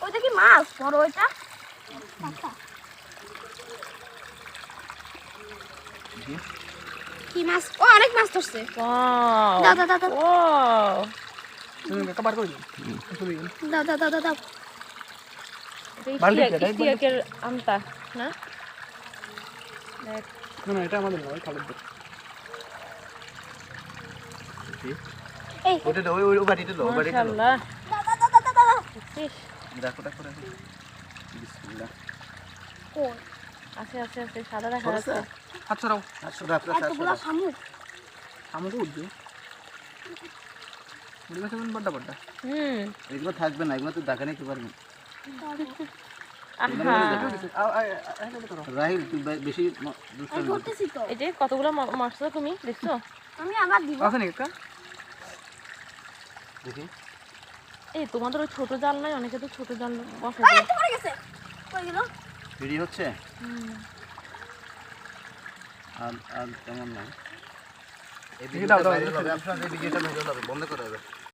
ওইটা কি মাছ বড় ওইটা? কি মাছ? ও অনেক মাছ ধরছে। ওয়াও দাও দাও দাও দাও ওয়াও তুমি কবার করে দিও তুমি দাও দাও দাও দাও। ইস্তিয়াকের আমটা না দেখ না এটা আমাদের নয় খালেদ দাও এই ওটা দাও ওই বাড়িটা দাও বাড়িটা দাও মাশাআল্লাহ দাও দাও দাও দাও দাও। দেখছিস দেখো দেখো দেখো বিসমিল্লাহ কোন? আছে আছে আছে সাদা দেখা যাচ্ছে হাত ছড়াও এতগুলো শামুক। আমাকে উঠবে উঠে গেছে বড় বড় হুম এগুলো থাকবে না এগুলো তো দেখা নিতে পারবি আহা রাহিল তুই বেশি দুষ্ট আমি ধরতেছি তো। এই যে কতগুলো মারছো তুমি দেখছো আমি আবার দিব। আছে নাকি একটা দেখি এই তোমাদের ওই ছোট জাল নাই অনেকে তো ছোট জাল বসে এই একটা পড়ে গেছে। কই গেল? ভিডিও হচ্ছে আর আর কেমন না এই ভিডিওটা ভাইরাল হবে আপনাদের ভিডিওটা ভাইরাল হবে বন্ধ করে দেবে